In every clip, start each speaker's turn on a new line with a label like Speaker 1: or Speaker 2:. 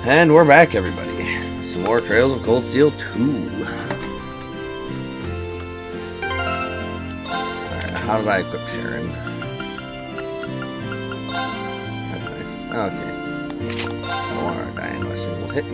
Speaker 1: And we're back, everybody. Some more Trails of Cold Steel 2. Alright, how did I equip Sharon? That's nice. Okay. I don't want her to die in a single hit.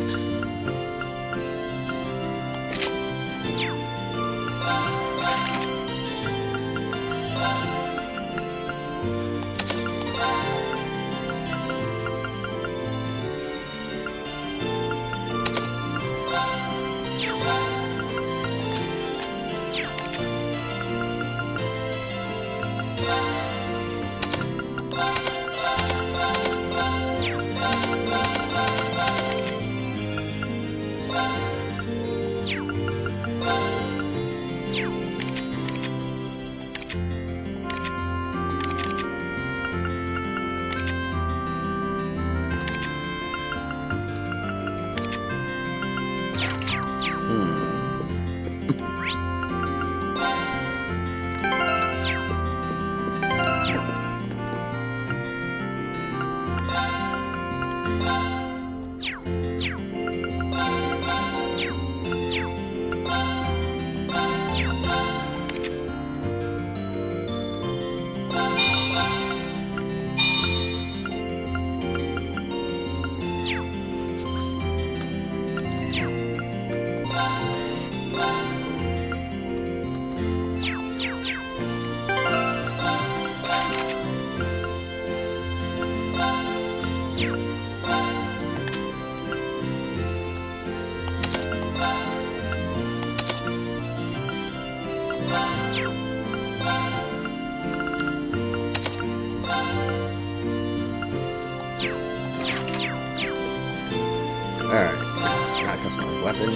Speaker 1: Alright, not customize weapon.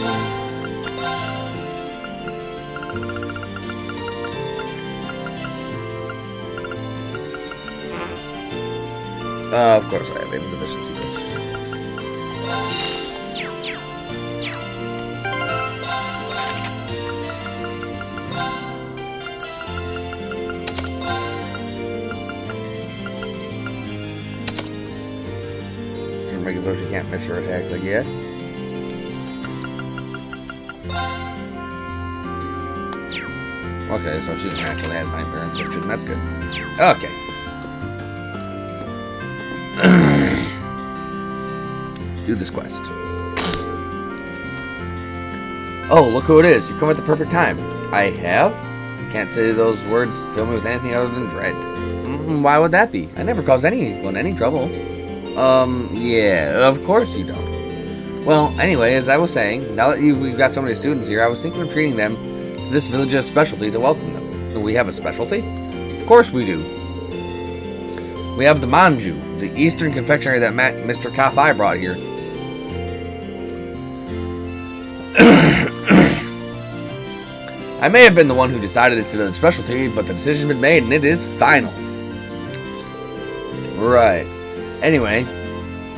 Speaker 1: Of course I have Aim's efficiency. Make it so she can't miss her attacks, I guess. Okay, so she naturally has Nightmare Insertion. That's good. Okay. Let's do this quest. Oh, look who it is. You come at the perfect time. I have? Can't say those words fill me with anything other than dread. Why would that be? I never caused anyone any trouble. Yeah, of course you don't. Well, anyway, as I was saying, now that we've got so many students here, I was thinking of treating them to this village's specialty to welcome them. Do we have a specialty? Of course we do. We have the manju, the Eastern confectionery that Mr. Kafai brought here. I may have been the one who decided it's a village specialty, but the decision's been made and it is final. Right. Anyway,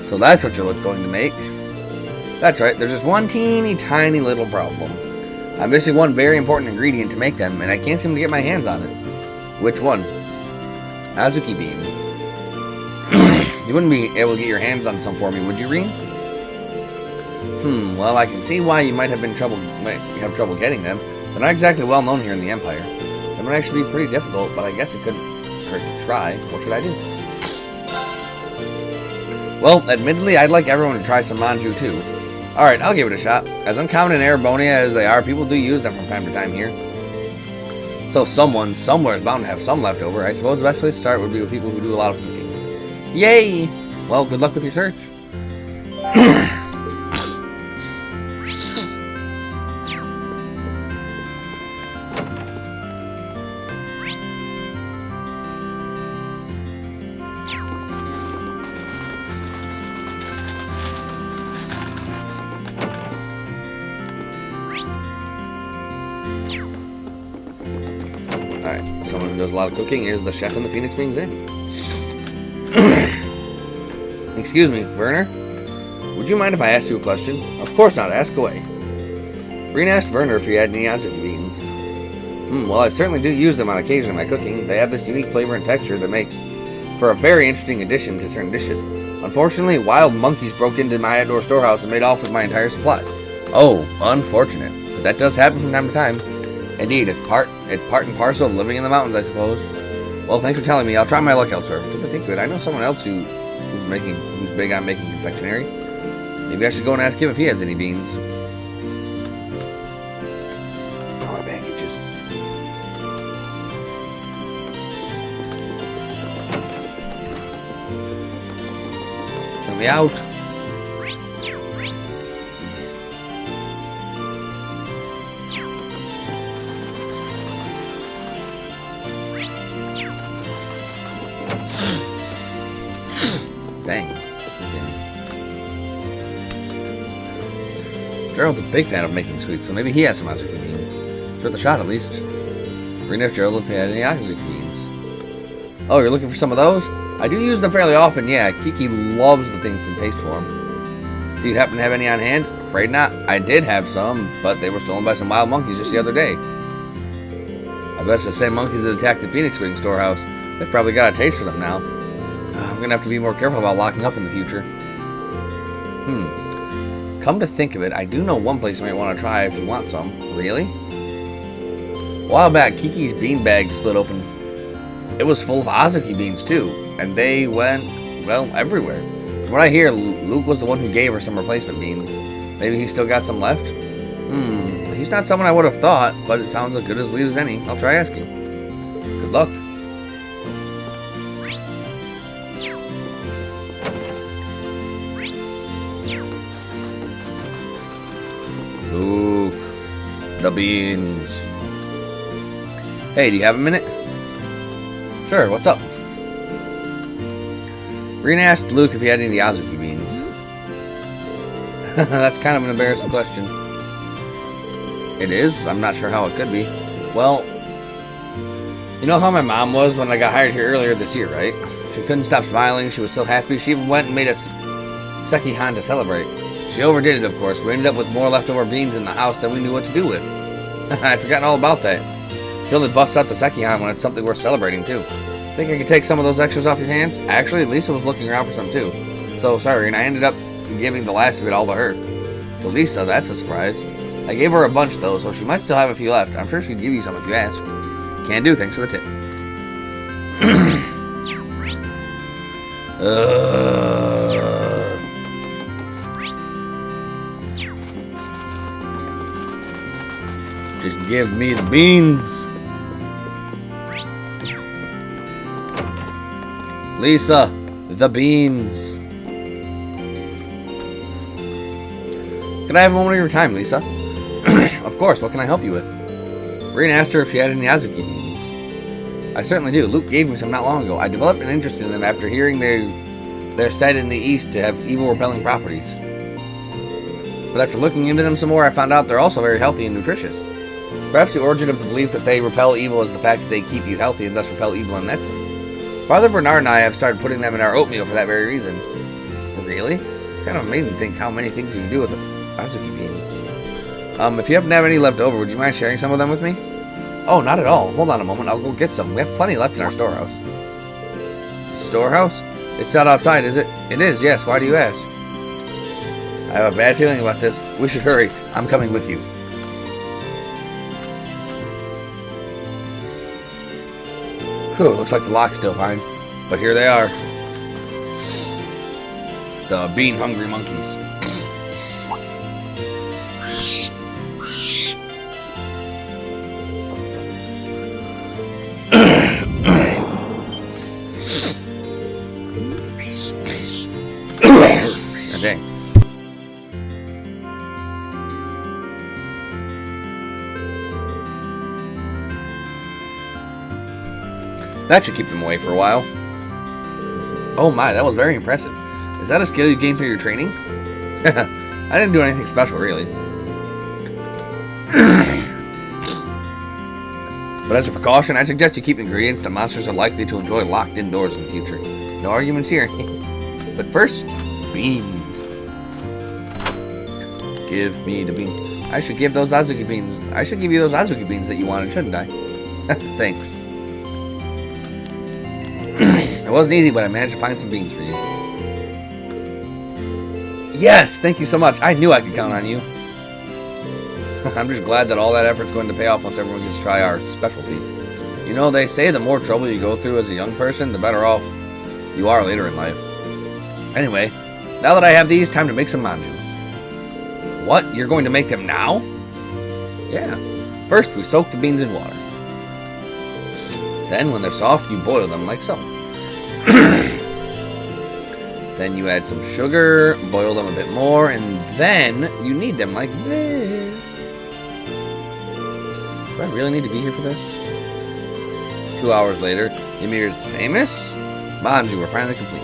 Speaker 1: so that's what you're going to make. That's right, there's just one teeny tiny little problem. I'm missing one very important ingredient to make them, and I can't seem to get my hands on it. Which one? Azuki beans. You wouldn't be able to get your hands on some for me, would you, Rin? Well, I can see why you might have trouble getting them. They're not exactly well known here in the Empire. It might actually be pretty difficult, but I guess it couldn't hurt to try. What should I do? Well, admittedly, I'd like everyone to try some manju too. Alright, I'll give it a shot. As uncommon in Erebonia as they are, people do use them from time to time here. So someone, somewhere is bound to have some left over. I suppose the best place to start would be with people who do a lot of cooking. Yay! Well, good luck with your search. Alright, someone who does a lot of cooking is the chef in the Phoenix Wings Inn. Excuse me, Werner? Would you mind if I asked you a question? Of course not, ask away. Rin asked Werner if he had any Azuki beans. Well, I certainly do use them on occasion in my cooking. They have this unique flavor and texture that makes for a very interesting addition to certain dishes. Unfortunately, wild monkeys broke into my outdoor storehouse and made off with my entire supply. Oh, unfortunate. But that does happen from time to time. Indeed, it's part and parcel of living in the mountains, I suppose. Well, thanks for telling me. I'll try my luck elsewhere. Come to think of it, I know someone else who's big on making confectionery. Maybe I should go and ask him if he has any beans. Oh, my baggages. Let me out. Dang. Gerald's a big fan of making sweets, so maybe he has some Azuki beans. For the shot, at least. Reading if Gerald had any Azuki beans. Oh, you're looking for some of those? I do use them fairly often, yeah. Kiki loves the things in paste form. Do you happen to have any on hand? Afraid not. I did have some, but they were stolen by some wild monkeys just the other day. I bet it's the same monkeys that attacked the Phoenix Wing storehouse. They've probably got a taste for them now. I'm gonna have to be more careful about locking up in the future. Come to think of it, I do know one place you might want to try if you want some. Really? A while back, Kiki's bean bag split open. It was full of Azuki beans too, and they went, well, everywhere. From what I hear, Luke was the one who gave her some replacement beans. Maybe he still got some left? He's not someone I would have thought, but it sounds as good as lead as any. I'll try asking. Good luck. Luke, the beans. Hey, do you have a minute? Sure, what's up? Rena asked Luke if he had any Azuki beans. That's kind of an embarrassing question. It is? I'm not sure how it could be. Well, you know how my mom was when I got hired here earlier this year, right? She couldn't stop smiling, she was so happy, she even went and made us Sekihan to celebrate. She overdid it, of course. We ended up with more leftover beans in the house than we knew what to do with. I'd forgotten all about that. She only busts out the Sekihan when it's something worth celebrating, too. Think I could take some of those extras off your hands? Actually, Lisa was looking around for some, too. So, sorry, and I ended up giving the last of it all to her. To Lisa, that's a surprise. I gave her a bunch, though, so she might still have a few left. I'm sure she'd give you some if you ask. Can do, thanks for the tip. Just give me the beans. Lisa, the beans. Can I have a moment of your time, Lisa? Of course, what can I help you with? Rena asked her if she had any Azuki beans. I certainly do. Luke gave me some not long ago. I developed an interest in them after hearing they're said in the East to have evil repelling properties. But after looking into them some more, I found out they're also very healthy and nutritious. Perhaps the origin of the belief that they repel evil is the fact that they keep you healthy and thus repel evil in that sense. Father Bernard and I have started putting them in our oatmeal for that very reason. Really? It's kind of amazing to think how many things you can do with Azuki beans. If you happen to have any left over, would you mind sharing some of them with me? Oh, not at all. Hold on a moment. I'll go get some. We have plenty left in our storehouse. Storehouse? It's not outside, is it? It is, yes. Why do you ask? I have a bad feeling about this. We should hurry. I'm coming with you. Whew, looks like the lock's still fine. But here they are. The bean-hungry monkeys. Okay. That should keep them away for a while. Oh my, that was very impressive. Is that a skill you gained through your training? I didn't do anything special, really. But as a precaution, I suggest you keep ingredients that monsters are likely to enjoy locked indoors in the future. No arguments here. But first, beans. Give me the beans. I should give those Azuki beans. I should give you those Azuki beans that you wanted, shouldn't I? Thanks. It wasn't easy, but I managed to find some beans for you. Yes, thank you so much. I knew I could count on you. I'm just glad that all that effort's going to pay off once everyone gets to try our specialty. You know, they say the more trouble you go through as a young person, the better off you are later in life. Anyway, now that I have these, time to make some manju. What? You're going to make them now? Yeah. First, we soak the beans in water. Then, when they're soft, you boil them like so. Then you add some sugar, boil them a bit more, and then you knead them like this. Do I really need to be here for this? 2 hours later, Ymir's famous manju are finally complete.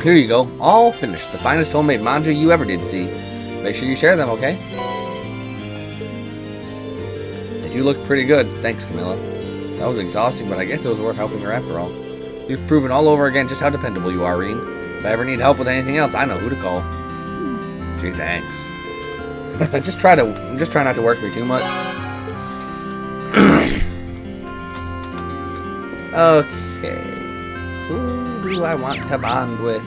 Speaker 1: Here you go, all finished. The finest homemade manju you ever did see. Make sure you share them, okay? They do look pretty good. Thanks, Camilla. That was exhausting, but I guess it was worth helping her after all. You've proven all over again just how dependable you are, Rean. If I ever need help with anything else, I know who to call. Gee, thanks. Just try not to work me too much. Okay. Who do I want to bond with?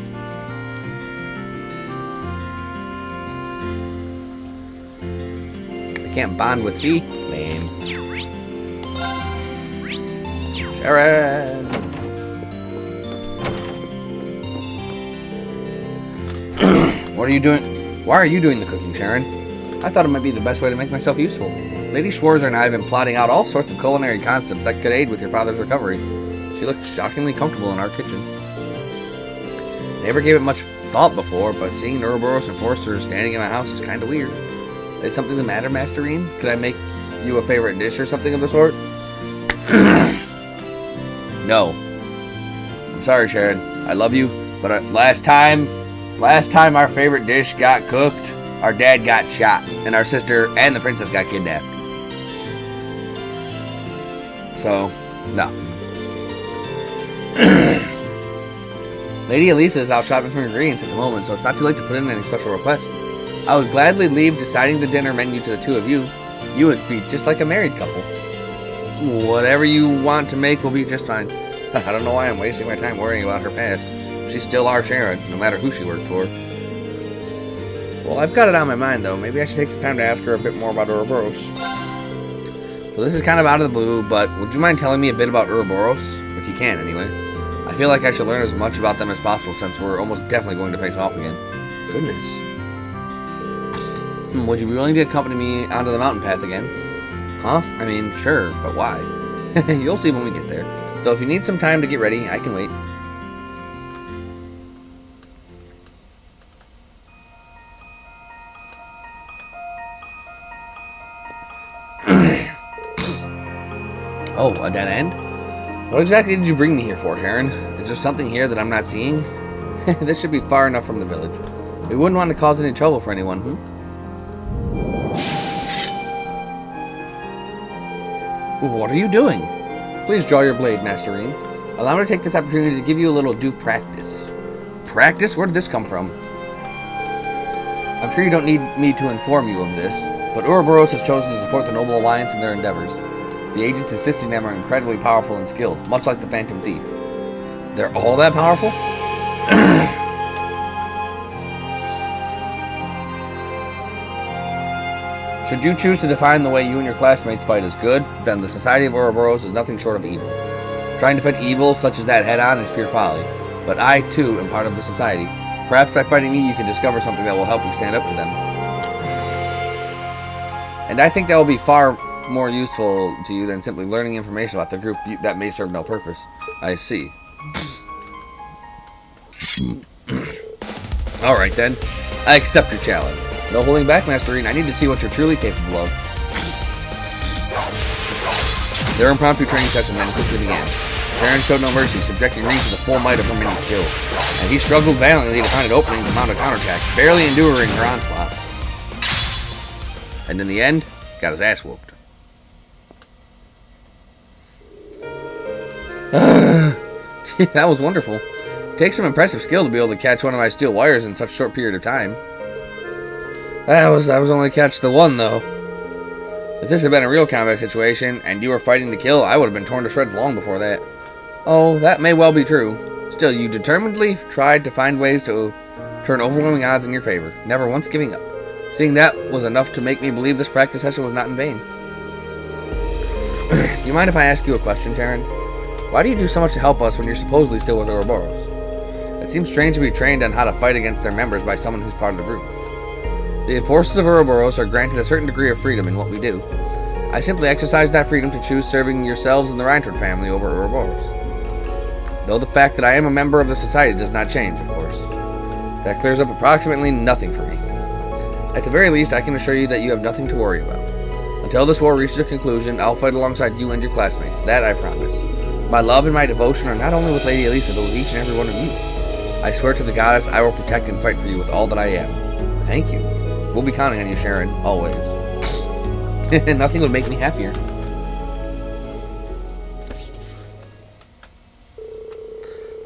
Speaker 1: I can't bond with Fee. Lame. Sharon! What are you doing? Why are you doing the cooking, Sharon? I thought it might be the best way to make myself useful. Lady Schwarzer and I have been plotting out all sorts of culinary concepts that could aid with your father's recovery. She looked shockingly comfortable in our kitchen. Never gave it much thought before, but seeing Ouroboros and Forster standing in my house is kind of weird. Is something the matter, Master Rean? Could I make you a favorite dish or something of the sort? No. I'm sorry, Sharon. I love you, but last time our favorite dish got cooked, our dad got shot, and our sister and the princess got kidnapped. So, no. Lady Elisa is out shopping for ingredients at the moment, so it's not too late to put in any special requests. I would gladly leave deciding the dinner menu to the two of you. You would be just like a married couple. Whatever you want to make will be just fine. I don't know why I'm wasting my time worrying about her past. She's still our Sharon, no matter who she worked for. Well, I've got it on my mind, though. Maybe I should take some time to ask her a bit more about Ouroboros. So this is kind of out of the blue, but would you mind telling me a bit about Ouroboros? If you can, anyway. I feel like I should learn as much about them as possible since we're almost definitely going to face off again. Goodness. Would you be willing to accompany me onto the mountain path again? Huh? I mean, sure, but why? You'll see when we get there. So if you need some time to get ready, I can wait. Oh, a dead end? What exactly did you bring me here for, Sharon? Is there something here that I'm not seeing? This should be far enough from the village. We wouldn't want to cause any trouble for anyone, What are you doing? Please draw your blade, Master Rean. Allow me to take this opportunity to give you a little due practice. Practice? Where did this come from? I'm sure you don't need me to inform you of this, but Ouroboros has chosen to support the Noble Alliance in their endeavors. The agents assisting them are incredibly powerful and skilled, much like the Phantom Thief. They're all that powerful? Should you choose to define the way you and your classmates fight as good, then the Society of Ouroboros is nothing short of evil. Trying to fight evil such as that head-on is pure folly. But I, too, am part of the Society. Perhaps by fighting me, you can discover something that will help you stand up to them. And I think that will be far more useful to you than simply learning information about the group that may serve no purpose. I see. Alright then. I accept your challenge. No holding back, Master Rean. I need to see what you're truly capable of. Their impromptu training session then quickly began. Sharon showed no mercy, subjecting Rean to the full might of her many skills. And he struggled valiantly to find an opening to mount a counterattack, barely enduring her onslaught. And in the end, got his ass whooped. That was wonderful. It takes some impressive skill to be able to catch one of my steel wires in such a short period of time. I was only catch the one, though. If this had been a real combat situation, and you were fighting to kill, I would have been torn to shreds long before that. Oh, that may well be true. Still, you determinedly tried to find ways to turn overwhelming odds in your favor, never once giving up. Seeing that was enough to make me believe this practice session was not in vain. You mind if I ask you a question, Sharon? Why do you do so much to help us when you're supposedly still with Ouroboros? It seems strange to be trained on how to fight against their members by someone who's part of the group. The forces of Ouroboros are granted a certain degree of freedom in what we do. I simply exercise that freedom to choose serving yourselves and the Reinford family over Ouroboros. Though the fact that I am a member of the society does not change, of course. That clears up approximately nothing for me. At the very least, I can assure you that you have nothing to worry about. Until this war reaches a conclusion, I'll fight alongside you and your classmates. That I promise. My love and my devotion are not only with Lady Elisa, but with each and every one of you. I swear to the goddess I will protect and fight for you with all that I am. Thank you. We'll be counting on you, Sharon, always. Nothing would make me happier.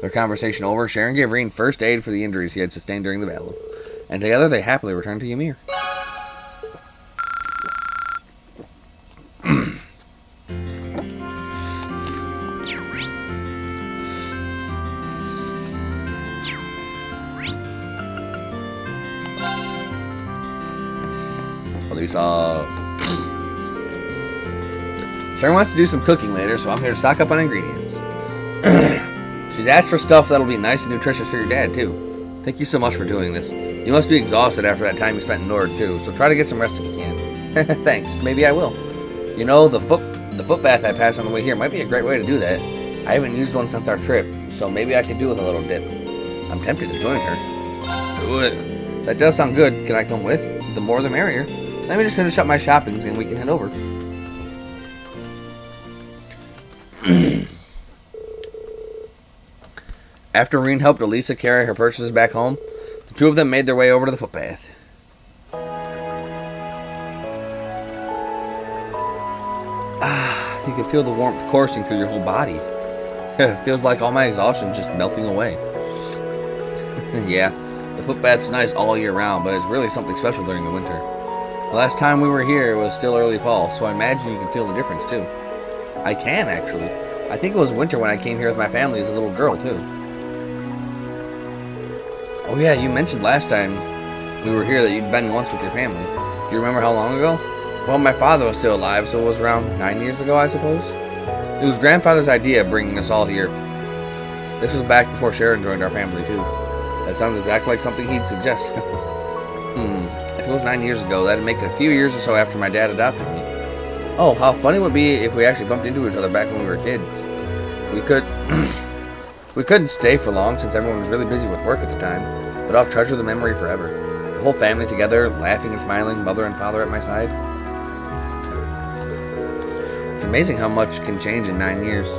Speaker 1: Their conversation over, Sharon gave Rean first aid for the injuries he had sustained during the battle, and together they happily returned to Ymir. Elisa. Sharon wants to do some cooking later, so I'm here to stock up on ingredients. She's asked for stuff that'll be nice and nutritious for your dad, too. Thank you so much for doing this. You must be exhausted after that time you spent in Nord, too, so try to get some rest if you can. Thanks, maybe I will. You know, the foot bath I passed on the way here might be a great way to do that. I haven't used one since our trip, so maybe I could do with a little dip. I'm tempted to join her. Do it. That does sound good. Can I come with? The more the merrier. Let me just finish up my shopping and we can head over. After Rean helped Elisa carry her purchases back home, the two of them made their way over to the footpath. You can feel the warmth coursing through your whole body. It feels like all my exhaustion is just melting away. Yeah, the footbath's nice all year round, but it's really something special during the winter. The last time we were here, it was still early fall, so I imagine you can feel the difference too. I can, actually. I think it was winter when I came here with my family as a little girl, too. Oh yeah, you mentioned last time we were here that you'd been once with your family. Do you remember how long ago? Well, my father was still alive, so it was around 9 years ago, I suppose. It was grandfather's idea bringing us all here. This was back before Sharon joined our family, too. That sounds exactly like something he'd suggest. If it was 9 years ago, that'd make it a few years or so after my dad adopted me. Oh, how funny it would be if we actually bumped into each other back when we were kids. We couldn't stay for long since everyone was really busy with work at the time, but I'll treasure the memory forever. The whole family together, laughing and smiling, mother and father at my side. It's amazing how much can change in 9 years.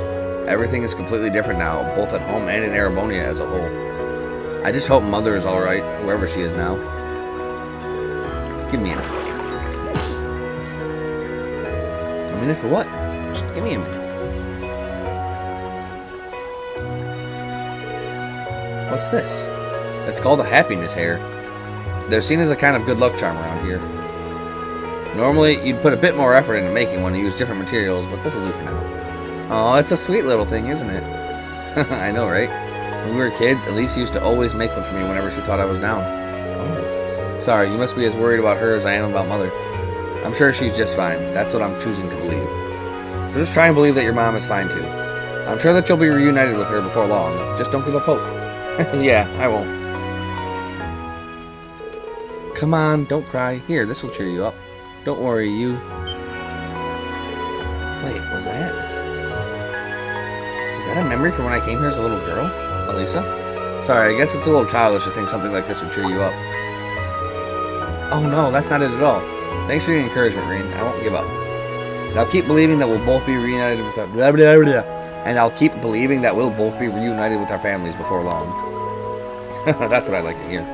Speaker 1: Everything is completely different now, both at home and in Erebonia as a whole. I just hope Mother is alright, wherever she is now. Give me a minute. A minute for what? Give me a minute. What's this? It's called a happiness hair. They're seen as a kind of good luck charm around here. Normally, you'd put a bit more effort into making one and use different materials, but this will do for now. Oh, it's a sweet little thing, isn't it? I know, right? When we were kids, Elise used to always make one for me whenever she thought I was down. Oh. Sorry, you must be as worried about her as I am about Mother. I'm sure she's just fine. That's what I'm choosing to believe. So just try and believe that your mom is fine too. I'm sure that you'll be reunited with her before long. Just don't give up hope. Yeah, I won't. Come on, don't cry. Here, this will cheer you up. Don't worry, you... Wait, was that... Is that a memory from when I came here as a little girl? Elisa? Sorry, I guess it's a little childish to think something like this would cheer you up. Oh no, that's not it at all. Thanks for the encouragement, Rean. I won't give up. And I'll keep believing that we'll both be reunited with our... And I'll keep believing that we'll both be reunited with our families before long. That's what I like to hear.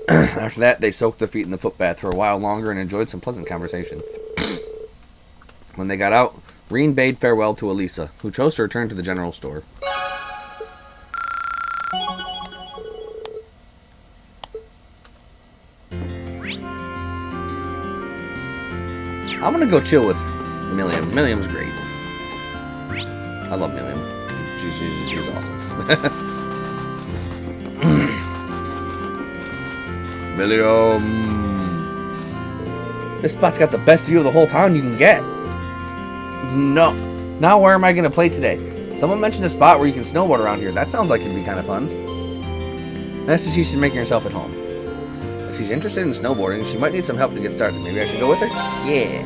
Speaker 1: After that, they soaked their feet in the footbath for a while longer and enjoyed some pleasant conversation. When they got out, Rean bade farewell to Elisa, who chose to return to the general store. I'm gonna go chill with Milliam. Milliam's great. I love Milliam. She's she's awesome. Million. This spot's got the best view of the whole town you can get. No. Now where am I going to play today? Someone mentioned a spot where you can snowboard around here. That sounds like it'd be kind of fun. That's just you should make herself at home. If she's interested in snowboarding, she might need some help to get started. Maybe I should go with her? Yeah.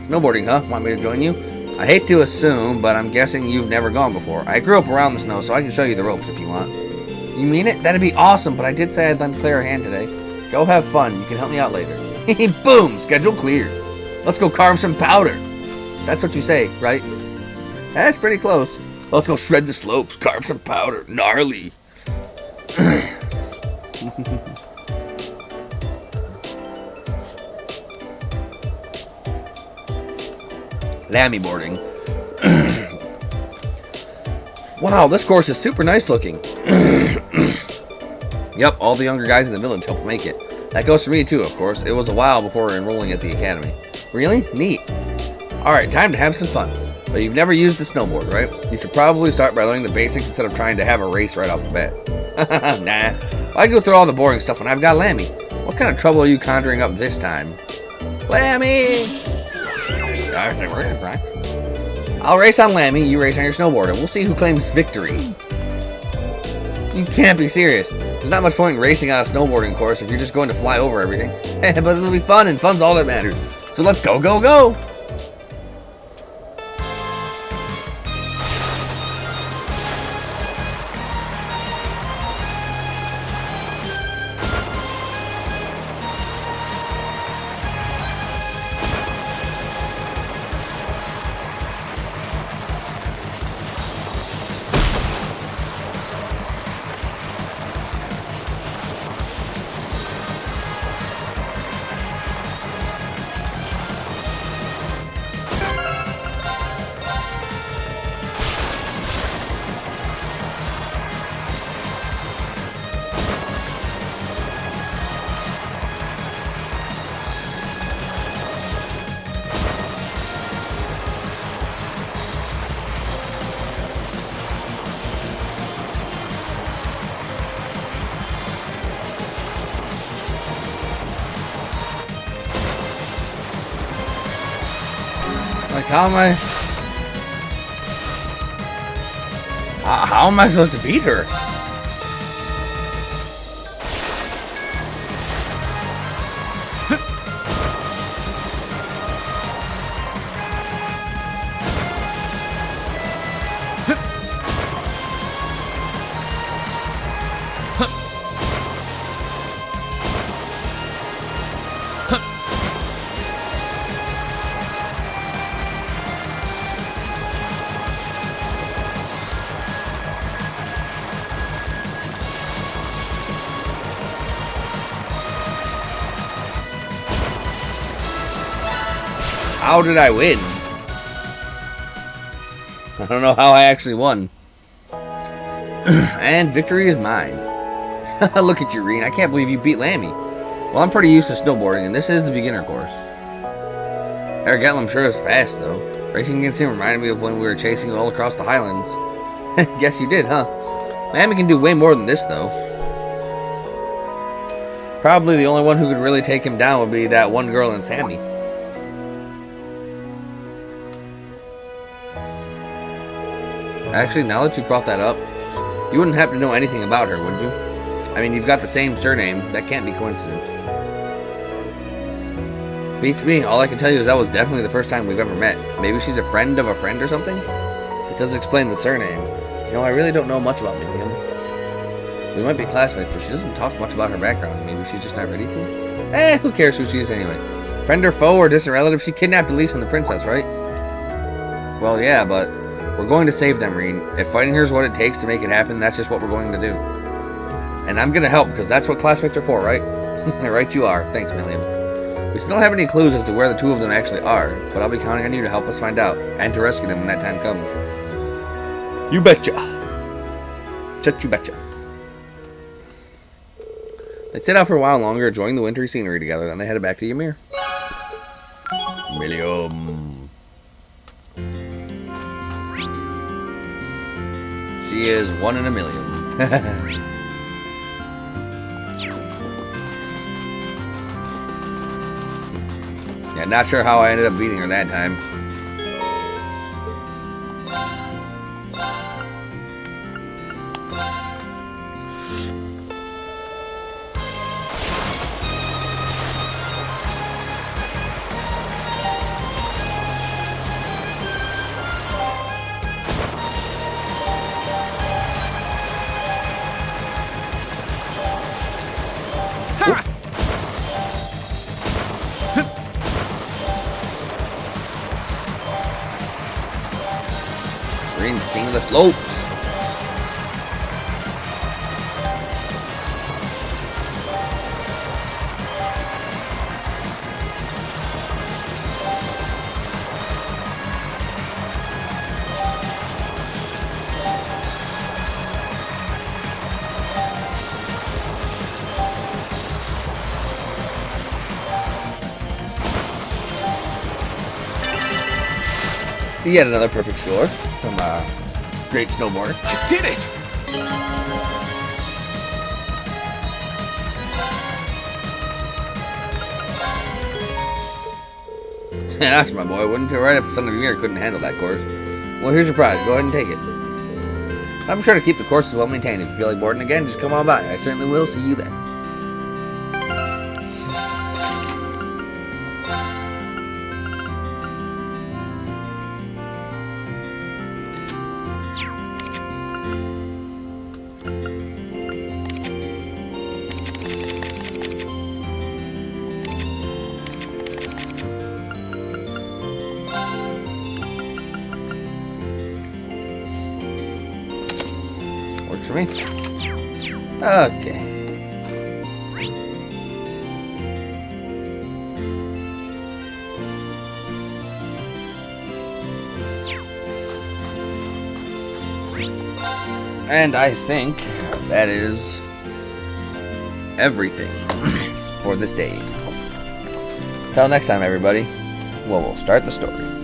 Speaker 1: Snowboarding, huh? Want me to join you? I hate to assume, but I'm guessing you've never gone before. I grew up around the snow, so I can show you the ropes if you want. You mean it? That'd be awesome, but I did say I'd lend Claire a hand today. Go have fun. You can help me out later. Boom! Schedule cleared. Let's go carve some powder. That's what you say, right? That's pretty close. Let's go shred the slopes, carve some powder. Gnarly. Lammy boarding. Wow, this course is super nice looking. Yep, all the younger guys in the village helped make it. That goes for me too, of course. It was a while before enrolling at the academy. Really? Neat. Alright, time to have some fun. But you've never used the snowboard, right? You should probably start by learning the basics instead of trying to have a race right off the bat. Nah, why go through all the boring stuff when I've got Lammy? What kind of trouble are you conjuring up this time? Lammy! I'll race on Lammy, you race on your snowboard, and we'll see who claims victory. You can't be serious. There's not much point in racing on a snowboarding course if you're just going to fly over everything. But it'll be fun, and fun's all that matters. So let's go, go, go! Like, how am I supposed to beat her? How did I win? I don't know how I actually won. And victory is mine. Look at you, Reen. I can't believe you beat Lammy. Well, I'm pretty used to snowboarding, and this is the beginner course. Ergetlam sure is fast, though. Racing against him reminded me of when we were chasing all across the Highlands. Guess you did, huh? Lammy can do way more than this, though. Probably the only one who could really take him down would be that one girl in Sammy. Actually, now that you brought that up, you wouldn't happen to know anything about her, would you? I mean, you've got the same surname. That can't be coincidence. Beats me. All I can tell you is that was definitely the first time we've ever met. Maybe she's a friend of a friend or something? It does explain the surname. You know, I really don't know much about Miriam. We might be classmates, but she doesn't talk much about her background. Maybe she's just not ready to? Who cares who she is anyway? Friend or foe or distant relative, she kidnapped Elise and the princess, right? Well, yeah, but we're going to save them, Reen. If fighting her is what it takes to make it happen, that's just what we're going to do. And I'm going to help, because that's what classmates are for, right? Right you are. Thanks, Milliam. We still don't have any clues as to where the two of them actually are, but I'll be counting on you to help us find out, and to rescue them when that time comes. You betcha. You betcha. They set out for a while longer, enjoying the wintry scenery together, then they headed back to Ymir. Millium. She is 1 in a million. Yeah, not sure how I ended up beating her that time. Green's king of the slopes. Yet another perfect score from Great Snowboarder.
Speaker 2: I did it!
Speaker 1: Gosh, my boy, wouldn't feel right if Son of Ymir couldn't handle that course. Well, here's your prize. Go ahead and take it. I'm sure to keep the courses well maintained. If you feel like boarding again, just come on by. I certainly will. See you then. Works for me. Okay. And I think that is everything for this day. Till next time, everybody. Well, we'll start the story.